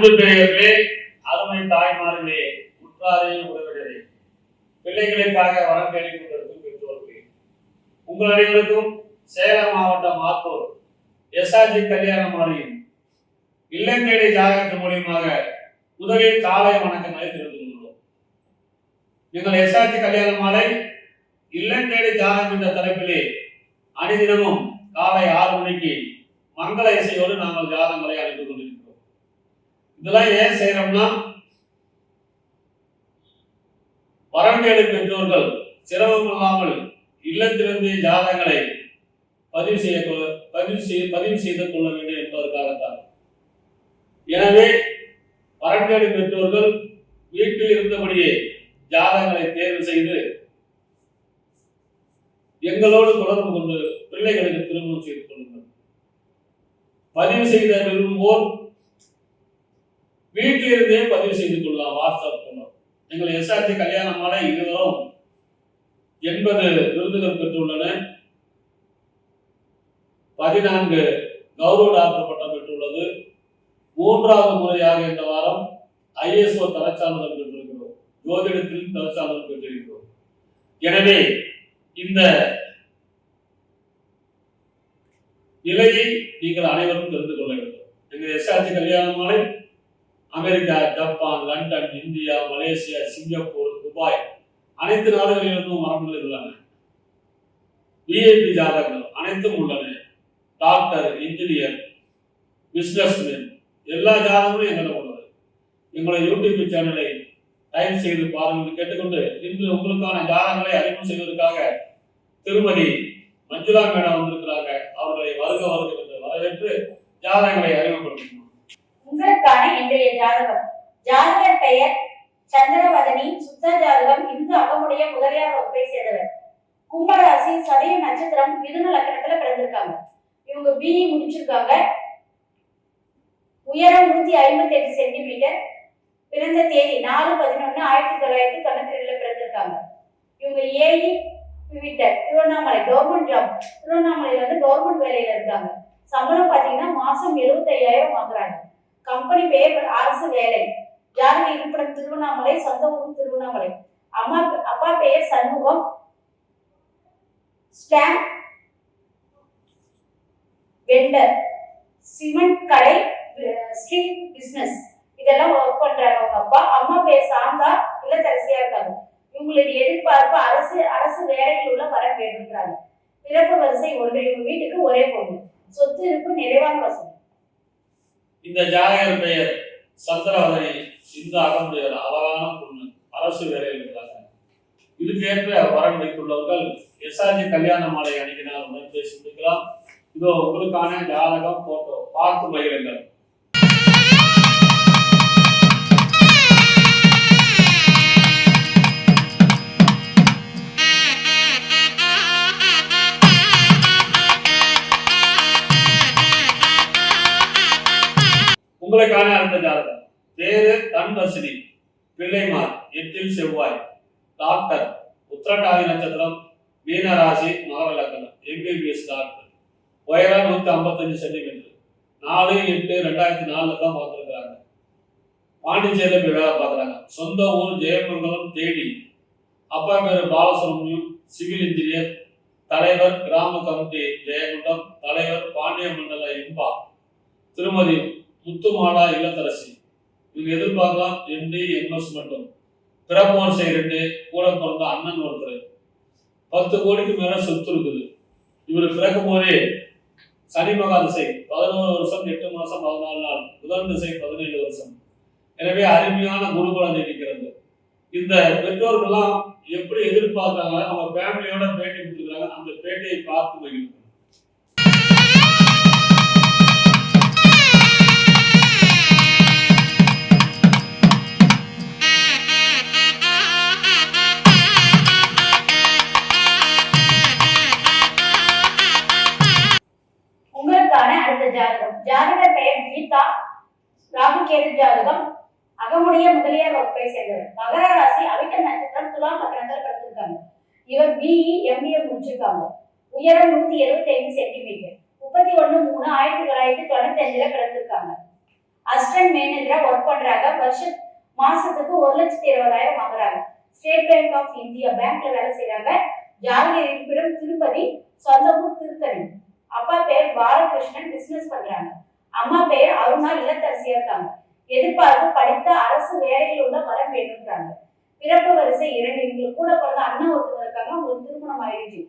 அன்பு பெரியவர்களே, அருமை தாய்மார்களே, உற்றாரே, உறவினரே, பிள்ளைகளுக்காக வரம் தேடிக் கொண்டிருக்கும் பெற்றோர்களே, உங்கள் அனைவருக்கும் சேலம் மாவட்டம் ஆத்தூர் எஸ்ஆர்ஜி கல்யாண மாலையின் இல்லந்தேடி ஜாதகத்தின் மூலியமாக முதலில் காலை வணக்கங்களை தெரிவித்துக் கொள்கிறோம். எங்கள் எஸ்ஆர்ஜி கல்யாண மாலை இல்லந்தேடி ஜாதகம் என்ற தலைப்பிலே அனைதினமும் காலை 6 மணிக்கு மங்கள இசையோடு நாங்கள் ஜாதகங்களை அளித்துக் கொண்டிருக்கிறோம். இதெல்லாம் ஏன் செய்யறோம்னா, வரங்கேடு பெற்றோர்கள் சிரமம் இல்லாமல் இல்லத்திலிருந்து ஜாதகங்களை பதிவு செய்து கொள்ள வேண்டும் என்பதற்காகத்தான். எனவே வரங்கேடு பெற்றோர்கள் வீட்டில் இருந்தபடியே ஜாதகங்களை தேர்வு செய்து எங்களோடு தொடர்பு கொண்டு பிள்ளைகளுக்கு திருமணம் செய்து கொள்ளுங்கள். பதிவு செய்த விரும்புவோர் வீட்டிலிருந்தே பதிவு செய்து கொள்ளலாம். வாட்ஸ்அப் மூலம் எங்கள் எஸ்ஆர்ஜி கல்யாண மாலை இதுவரும் 80 விருதுகள் பெற்றுள்ளன. 14 கௌரவ டாக்டர் பட்டம் பெற்றுள்ளது. 3வது முறையாக இந்த வாரம் ISO தரச்சான்றிதழ் பெற்றிருக்கிறோம். ஜோதிடத்தில் தரச்சான்றிதழ் பெற்றிருக்கிறோம். எனவே இந்த நிலையை நீங்கள் அனைவரும் தெரிந்து கொள்ள வேண்டும். எங்கள் எஸ்ஆர்ஜி கல்யாண மாலை America, Japan, London, India, Malaysia, Singapore, Dubai அனைத்து நாடுகளிலிருந்தும் மரங்கள் உள்ளன. விஐபி ஜாதகங்கள் அனைத்தும் உள்ளன. டாக்டர், இன்ஜினியர், பிசினஸ்மேன் எல்லா ஜாதகங்களும் எங்களிடம் உள்ளது. எங்களுடைய யூடியூப் சேனலை டைப் செய்து பாருங்கள் கேட்டுக்கொண்டு, இன்று உங்களுக்கான ஜாதகங்களை அறிமுகம் செய்வதற்காக திருமதி மஞ்சுளா மேடம் வந்திருக்கிறாங்க. அவர்களை வருக வருக என்று வரவேற்று ஜாதகங்களை அறிமுகப்படுத்தணும். உங்களுக்கான இன்றைய ஜாதகம். ஜாதகர் பெயர் சந்திரவதனி. சுத்த ஜாதகம். இந்து அகமுடைய முதலியார் வகுப்பை சேர்ந்தவர். கும்பராசி, சதய நட்சத்திரம், மிதுன லக்னத்துல பிறந்திருக்காங்க. இவங்க பிஇ முடிச்சிருக்காங்க. உயரம் 158 சென்டிமீட்டர். பிறந்த தேதி 4/11/1992 பிறந்திருக்காங்க. இவங்க ஏஇ பிவிட்டர் திருவண்ணாமலை கவர்மெண்ட் ஜாப். திருவண்ணாமலையில வந்து கவர்மெண்ட் வேலையில இருக்காங்க. சம்பளம் பாத்தீங்கன்னா மாசம் 75,000 வாங்குறாங்க. கம்பெனி பெயர் அரசு வேலை. ஜாதக இருப்பிடம் திருவண்ணாமலை. சொந்த ஊர் திருவண்ணாமலை. அப்பா பெயர் சண்முகம். ஸ்டாம்ப் வெண்டர், சிமெண்ட் கடை, ஸ்ட்ரீட் பிசினஸ் இதெல்லாம் ஒர்க் பண்றாங்க அவங்க அப்பா. அம்மா பேர் சாந்தா, இல்லத்தரசியா இருக்காங்க. இவங்களுடைய எதிர்பார்ப்பு அரசு வேலையில் உள்ள வர வேண்டும்ன்றாங்க. பிறப்பு வரிசை 1. இவங்க வீட்டுக்கு ஒரே பொண்ணு. சொத்து இருப்பு நிறைவான வசதி. இந்த ஜாதகர் பெயர் சந்திரவதனி. இந்த அகமுடையவர், அழகான பொண்ணு, அரசு வேலையில் இருக்கிறாங்க. இதுக்கேற்ற வரன் வைத்துள்ளவர்கள் எஸ்ஆர்ஜி கல்யாண மாலை அணிக்கினால் உடன் பேசி முடிக்கலாம். இதோ உங்களுக்கான ஜாதகம் போட்டோ பார்த்து மகிழுங்கள். உங்களுக்கான அடுத்த ஜாதகம். பேரு தன்வசினி. பிள்ளைமார், 8 செவ்வாய். டாக்டர், உத்திரட்டாதி நட்சத்திரம், மீனராசி, மகர லக்னம், MBBS டாக்டர். உயரம் 155 சென்டிமீட்டர். 4/8/2004 தான் பார்த்துருக்காங்க. பாண்டிச்சேரியில் போய் வேலை பார்க்குறாங்க. சொந்த ஊர் ஜெயமங்கலம், தேடி. அப்பா பேர் பாலசுப்ரமணியம், சிவில் இன்ஜினியர். தலைவர் கிராம கமிட்டி ஜெயகுண்டம். தலைவர் பாண்டிய மண்டல இம்பா. திருமதி முத்துமாலா, இல்லத்தரசி. இவங்க எதிர்பார்க்கலாம் MD, MS மட்டும். பிறப்போர் சை 2, கூட பிறந்த அண்ணன் ஒருத்தர். 10 கோடிக்கு மேல சொத்து இருக்குது. இவர் பிறக்கும் போதே சனி மகா திசை 11 வருஷம் 8 மாசம் 14 நாள். புதன் திசை 17 வருஷம். எனவே அருமையான குருபலம் இருக்கிறது. இந்த பெற்றோர்கள்லாம் எப்படி எதிர்பார்த்தாங்க, அவங்க ஃபேமிலியோட பேட்டி கொடுத்துருக்காங்க. அந்த பேட்டியை பார்த்து மகிழ்ந்து ஜாதகம். ஜாதகர் பெயர் கீதா. ராகுகேது ஜாதகம். அகமுடைய முதலியார் வகுப்பை சேர்ந்தவர். மகர ராசி, அவிட்ட நட்சத்திரம், துலாம் லக்னத்தில் பிறந்திருக்காங்க. இவர் பிஇ MBA முடிச்சிருக்காங்க. உயரம் 175 சென்டிமீட்டர். 31/3/1995 பிறந்திருக்காங்க. அசிஸ்டன்ட் மேனேஜரா ஒர்க் பண்றாங்க. மாசத்துக்கு 1,20,000 வாங்குறாங்க. ஸ்டேட் பேங்க் ஆஃப் இந்தியா பேங்க்ல வேலை செய்றாங்க. ஜாதக இருப்பிடம் திருப்பதி, சொந்த ஊர் திருத்தணி. அப்பா பேர் பாலகிருஷ்ணன், பிசினஸ் பண்றாங்க. அம்மா பேர் அருணா, இல்லத்தரசியா இருக்காங்க. எதிர்பார்ப்பு படித்த அரசு வேலையில் உள்ள வரம் வேண்டும்ன்றாங்க. பிறப்பு வரிசை 2. இவங்களுக்கு கூட பிறந்த அண்ணன் ஒருத்தர் இருக்காங்க. உங்களுக்கு திருமணம் ஆயிடுச்சு.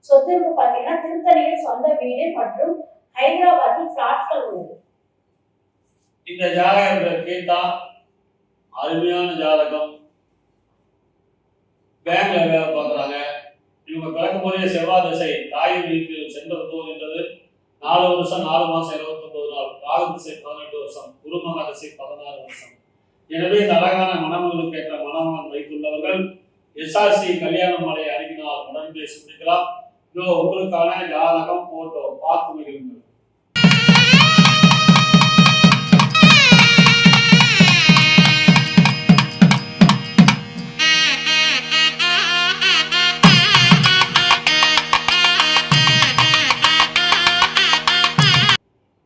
சொத்திற்கு பாத்தீங்கன்னா திருத்தணியில் சொந்த வீடு மற்றும் ஹைதராபாத்தில் பிளாட்கள் உள்ளது. இந்த ஜாதகர்களுக்கு தான் அருமையான ஜாதகம். பேங்க்ல வேலை பார்க்குறாங்க. இவங்க பிறக்கும் போதே செவ்வாய் திசை தாய் வீட்டில் சென்று போகின்றது. 4 வருஷம் 4 மாசம் 29 நாள். ராகு திசை 18 வருஷம். குருமகா திசை 16 வருஷம். எனவே இந்த அழகான மணமகளுக்கு ஏற்ற மணமகன் வைத்துள்ளவர்கள் எஸ்ஆர்சி கல்யாண மாலை அணுகினால் உடன் பேசி முடிக்கலாம். இதோ உங்களுக்கான ஜாதகம் போட்டோ பார்த்து மகிழுங்கள்.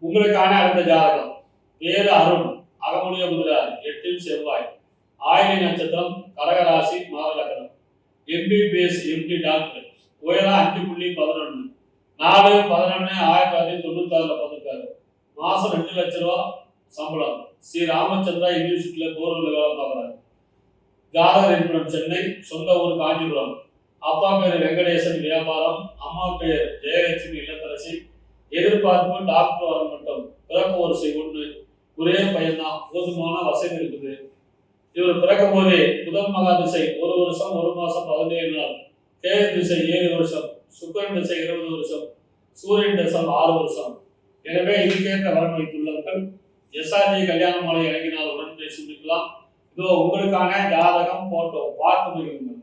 உங்களுக்கான அடுத்த ஜாதகம். பேரு அருண், அகமுடைய முதலார், 8 செவ்வாய், ஆயிலை நட்சத்திரம், கடகராசி, மகர லக்னம். MBBS MD டாக்டர், உயரம் 5.11, 4/11/1996 பிறந்திருக்காரு. மாசம் 2 லட்சம் ரூபாய் சம்பளம். ஸ்ரீ ராமச்சந்திரா யூனிவர்சிட்டியில போர்வெல்ல வேலை பார்க்குறாரு. ஜாதக இருப்பிடம் சென்னை, சொந்த ஊர் காஞ்சிபுரம். அப்பா பேர் வெங்கடேசன், வியாபாரம். அம்மா பேர் ஜெயலட்சுமி, இல்லத்தரசி. எதிர்பார்ப்பு டாக்டர் வர மட்டும். பிறப்பு வரிசை 1. ஒரே பையன்தான். போதுமான வசதி இருக்குது. இவர் பிறக்கும் போதே புதன் மகா திசை 1 வருஷம் 1 மாசம் 17 நாள். கேது திசை 7 வருஷம். சுக்கிரன் திசை 20 வருஷம். சூரியன் திசை 6 வருஷம். எனவே இதுக்கேற்ற வரன் வைத்துள்ளவர்கள் எஸ்ஆர்ஜி கல்யாண மாலை இறங்கினால் உடன் பேசி முடிக்கலாம். இதோ உங்களுக்கான ஜாதகம் போட்டோ பார்த்து மகிழுங்கள்.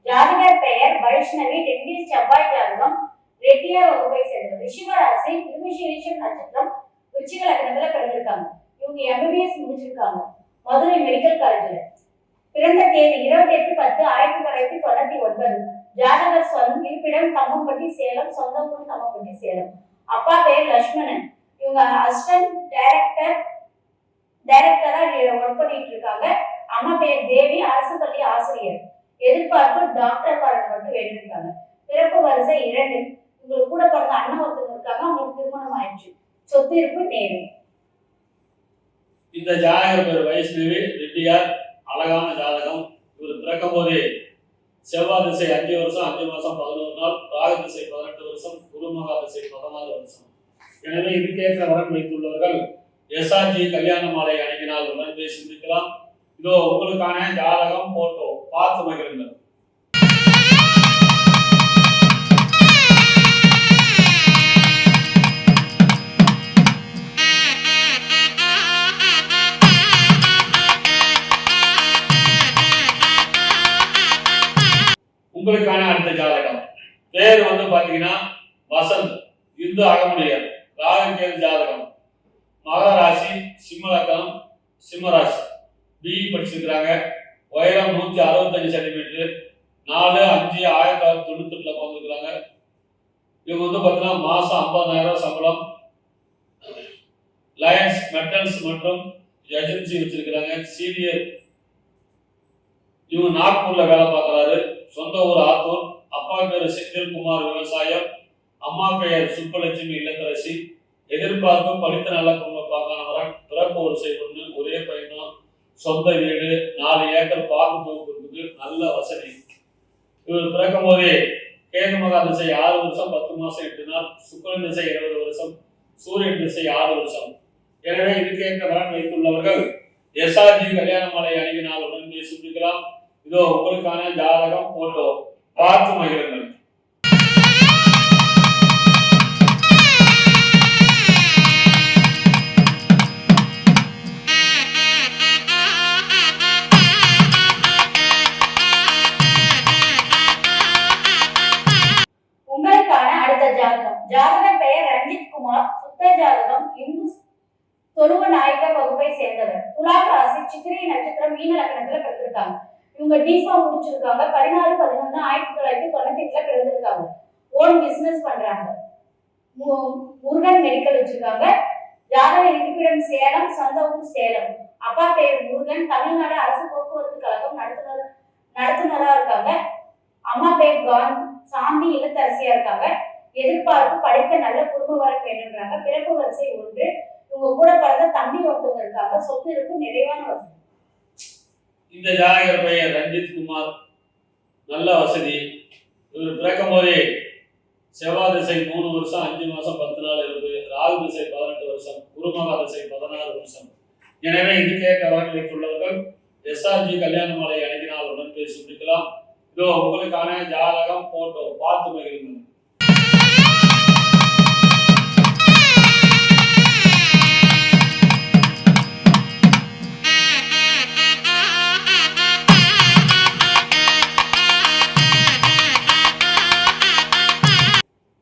ஜாதகர் பெயர் வைஷ்ணவி, டென்னிஸ் செவ்வாய் ஜாதகம், ரெட்டியார் வகுப்பை சேர்ந்தவர். ரிஷபராசி, மிருகசீரிஷம் நட்சத்திரம், விருச்சிக லக்னத்துல பிறந்திருக்காங்க. இவங்க MBBS முடிச்சிருக்காங்க மதுரை மெடிக்கல் காலேஜ்ல. பிறந்த தேதி 28/10/1999. ஜாதகர் சொந்த இருப்பிடம் தம்மம்பட்டி, சேலம், சொந்த ஊர் தம்மம்பட்டி, சேலம். அப்பா பேர் லட்சுமணன். இவங்க அசிஸ்டன்ட் டைரக்டரா ஒர்க் பண்ணிட்டு இருக்காங்க. அம்மா பேர் தேவி, அரசு பள்ளி ஆசிரியர். எதிர்பார்ப்பு டாக்டர் வரன் மட்டும் வேண்டியிருக்காங்க. பிறப்பு வரிசை 2. உங்களுக்கு கூட பிறந்த அண்ணன் ஒருத்தர் இருக்காங்க. அவங்களுக்கு திருமணம் ஆயிடுச்சு. சொத்து இருப்பு நேரு. இந்த ஜாதகர் பேர் வைஷ்ணவி, ரெட்டியார். அழகான ஜாதகம். இவர் பிறக்கும் போதே செவ்வாய் திசை 5 வருஷம் 5 மாசம் 11 நாள். ராகு திசை 18 வருஷம். குருமகா திசை 16 வருஷம். எனவே இதுக்கேற்ற வரன் வைத்துள்ளவர்கள் எஸ்ஆர்ஜி கல்யாண மாலை அணுகினால் உடன் பேசி முடிக்கலாம். இதோ உங்களுக்கான ஜாதகம் போட்டோ பார்த்து மகிழுங்கள். உங்களுக்கான அடுத்த ஜாதகம். பேர் பாத்தீங்கன்னா வசந்த், இந்து அகமுடையர், ராகுகேது ஜாதகம். மகர ராசி, சிம்ம லக்னம், சிம்ம ராசி. BE படிச்சிருக்கிறாங்க. உயரம் 165 சென்டிமீட்டர். 4/5/1998 பிறந்திருக்கிறாங்க. இவங்க பார்த்தீங்கன்னா மாசம் 50,000 சம்பளம். லயன்ஸ் மெட்டல்ஸ் மற்றும் ஏஜென்சி வச்சிருக்கிறாங்க. சீனியர். இவங்க நாக்பூர்ல வேலை பார்க்குறாரு. சொந்த ஊர் ஆத்தூர். அப்பா பேர் செந்தில்குமார், விவசாயம். அம்மா பெயர் சுப்பலட்சுமி, இல்லத்தரசி. எதிர்பார்ப்பு படித்த நல்ல குடும்ப பார்க்கானவரன். பிறப்பு வரிசை 1. ஒரே பையன். சொந்த வீடு, 4 ஏக்கர் பாக்கு தொகுப்பு இருக்குது. நல்ல வசதி. இவர் பிறக்கும் போதே கேது மகா திசை 6 வருஷம் 10 மாசம் 8 நாள். சுக்கிரன் திசை 20 வருஷம். சூரியன் திசை 6 வருஷம். எனவே இதுக்கேற்ற வரன் வைத்துள்ளவர்கள் எஸ்ஆர்ஜி கல்யாண மாலை அணுகினால் உடன் பேசி முடிக்கலாம். இதோ உங்களுக்கான ஜாதகம் போட்டோ பார்த்து மகிழுங்கள். உங்களுக்கான அடுத்த ஜாதகம். ஜாதகர் பெயர் ரஞ்சித் குமார், சுத்த ஜாதகம் இந்து தொழுவ நாயக்கர் வகுப்பை சேர்ந்தவர். துலாம் ராசி, சித்திரை நட்சத்திரம், மீன லக்னத்துல பிறந்திருக்காங்க. இவங்க டிஃபார்ம் முடிச்சிருக்காங்க. 16/11/1998 பிறந்திருக்காங்க. ஓன் பிசினஸ் பண்றாங்க. முருகன் மெடிக்கல் வச்சிருக்காங்க. ஜாதக இருப்பிடம் சேலம், சொந்த ஊர் சேலம். அப்பா பேர் முருகன். தமிழ்நாடு அரசு போக்குவரத்து கழகம் நடத்துனரா இருக்காங்க. அம்மா பேர் சாந்தி இல்லத்தரசியா இருக்காங்க. எதிர்பார்ப்பு படித்த நல்ல குடும்ப வர வேண்டும்ன்றாங்க. பிறப்பு வரிசை 1. இவங்க கூட பிறந்த தம்பி ஒருத்தவங்க இருக்காங்க. சொத்து இருக்கு, நிறைவான வசதி. இந்த ஜாதகர் பெயர் ரஞ்சித் குமார். நல்ல வசதி. இவர் பிறக்கும் போதே செவ்வாய் திசை 3 வருஷம் 5 மாசம் 10 நாள் இருக்கு. ராகு திசை 18 வருஷம், குருமகா திசை 16 வருஷம். எனவே இதுக்கேற்ற வரன் வைத்துள்ளவர்கள் எஸ்ஆர்ஜி கல்யாணமாலை அணுகினால் உடன் பேசி முடிக்கலாம். இதோ உங்களுக்கான ஜாதகம் போட்டோ பார்த்து மகிழுங்கள்.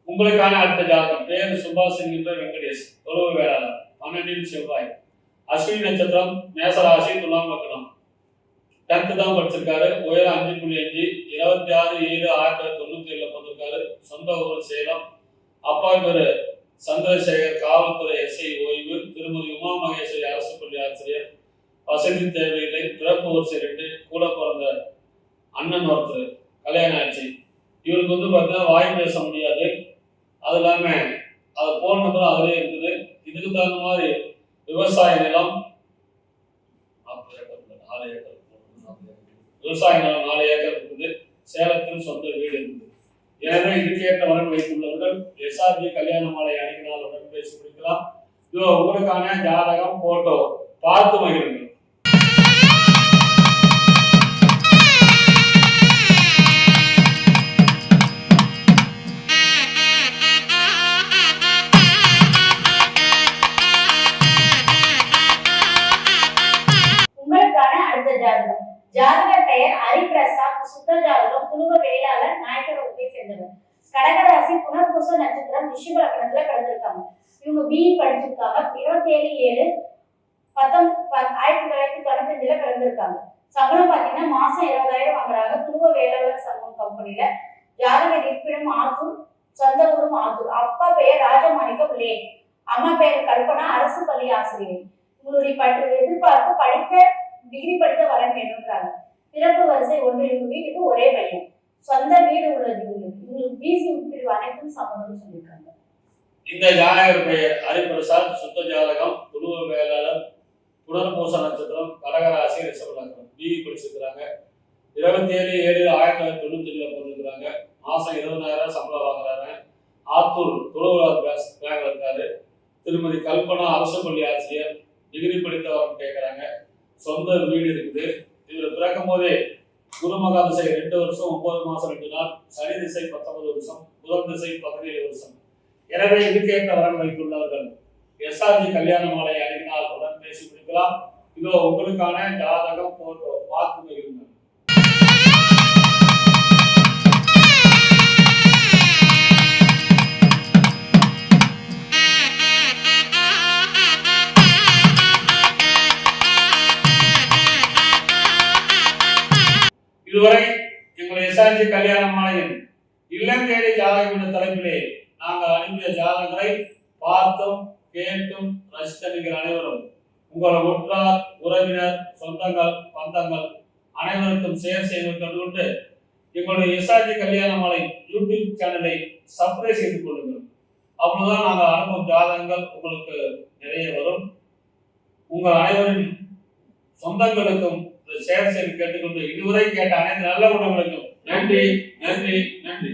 உங்களுக்கான அடுத்த ஜாதகம். பேர் சுபாஷ் என்கின்ற வெங்கடேஷ். தொழுவு வேளாளர். 12 செவ்வாய். அஸ்வினி நட்சத்திரம், மேசராசி, துலாம் லக்னம். 10th தான் படிச்சிருக்காரு. உயரம் 5.5. 26/7/1997 பிறந்திருக்காரு. சொந்த ஊர் சேலம். அப்பா பேரு சந்திரசேகர், காவல்துறை எஸ்ஐ ஓய்வு. திருமதி உமா மகேஸ்வரி, அரசு பள்ளி ஆசிரியர். வசதி தேவையில்லை. பிறப்பு வரிசை 2. கூட பிறந்த அண்ணன் ஒருத்தர், கல்யாணம் ஆச்சு. இவருக்கு பார்த்தீங்கன்னா வாய் பேச முடியாது. அது இல்லாம அது போன் நம்பர் அதிலே இருக்குது. இதுக்கு தகுந்த மாதிரி விவசாய நிலம் 4 ஏக்கர், விவசாய நிலம் 4 ஏக்கர் இருக்குது. சேலத்தில் சொந்த வீடு இருக்குது. எனவே இதுக்கேற்ற வரன் வைத்துள்ளவர்கள் எஸ்ஆர்ஜி கல்யாண மாலை அணுகினால் உடன் பேசி முடிக்கலாம். இதோ உங்களுக்கான ஜாதகம் போட்டோ பார்த்து மகிழுங்கள். ஜாதகர் பெயர் ஹரிபிரசாத். சுத்த ஜாதகம் துளுவ வேளாளர், நாயக்கர் வகுப்பை சேர்ந்தவர். கடகராசி, புனர்பூச நட்சத்திரம், ரிஷப லக்னத்துல பிறந்திருக்காங்க. இவங்க பிஇ படிச்சிருக்காங்க. 27/7/1995 பிறந்திருக்காங்க. சம்பளம் பாத்தீங்கன்னா மாசம் 20,000 வாங்குறாங்க. துளுவ வேளாளர் சங்கம் கம்பெனில. ஜாதக இருப்பிடம் ஆத்தூர், சொந்த ஊரும் ஆத்தூர். அப்பா பெயர் ராஜமாணிக்கம் லே. அம்மா பெயர் கல்பனா, அரசு பள்ளி ஆசிரியர். உங்களுடைய எதிர்பார்ப்பு படித்த டிகிரி படித்த வரன் வேணும்ன்றாங்க. பிறப்பு வரிசை 1. இவங்க வீட்டுக்கு ஒரே பையன். சொந்த வீடு உள்ளது. இவங்களுக்கு பிசி உட்பிரிவு அனைத்தும் சம்மதம் சொல்லியிருக்காங்க. இந்த ஜாதகர் பெயர் ஹரிபிரசாத். சுத்த ஜாதகம், துளுவ வேளாளர், புனர்பூச நட்சத்திரம், கடகராசி, ரிஷப லக்னம். பிஇ படிச்சிருக்கிறாங்க. 27/7/1995 பிறந்திருக்கிறாங்க. மாசம் 20,000 சம்பளம் வாங்குறாங்க. ஆத்தூர் துளுவ பேங்க்ல இருக்காரு. திருமதி கல்பனா, அரசு பள்ளி ஆசிரியர். டிகிரி படித்தவர்கள் கேட்கிறாங்க. சொந்த வீடு இருக்குது. இவர் பிறக்கும் போதே குருமகா திசை 2 வருஷம் 9 மாசம் 2 நாள், சனி திசை 19 வருஷம், புதன் திசை 17 வருஷம். எனவே இதுக்கேற்ற வரன் வைத்துள்ளவர்கள் எஸ்ஆர்ஜி கல்யாண மாலை அணுகினால் உடன் பேசி முடிக்கலாம். இதோ உங்களுக்கான ஜாதகம் போட்டோ பார்த்து மகிழுங்கள். இதுவரை எங்களுடைய எஸ்ஆர்ஜி கல்யாண மாலையில் இல்லம் தேடி ஜாதகம் என்ற தலைப்பிலே நாங்கள் அனுப்பிய ஜாதகங்களை பார்த்தும் கேட்டும் ரசித்த நீங்கள் அனைவரும் உங்கள் உற்றார், உறவினர், சொந்தங்கள், பந்தங்கள் அனைவருக்கும் ஷேர் செய்து கொண்டு எங்களுடைய எஸ்ஆர்ஜி கல்யாண மாலை யூடியூப் சேனலை சப்ஸ்கிரைப் செய்து கொள்ளுங்கள். அப்போதுதான் நாங்கள் அனுப்பும் ஜாதகங்கள் உங்களுக்கு நிறைய வரும். உங்கள் அனைவரின் சொந்தங்களுக்கும் ஷேர் செய்து கேட்டுக்கொண்டு இதுவரை கேட்ட அனைத்து நல்ல உணவுகளுக்கும் நன்றி, நன்றி, நன்றி.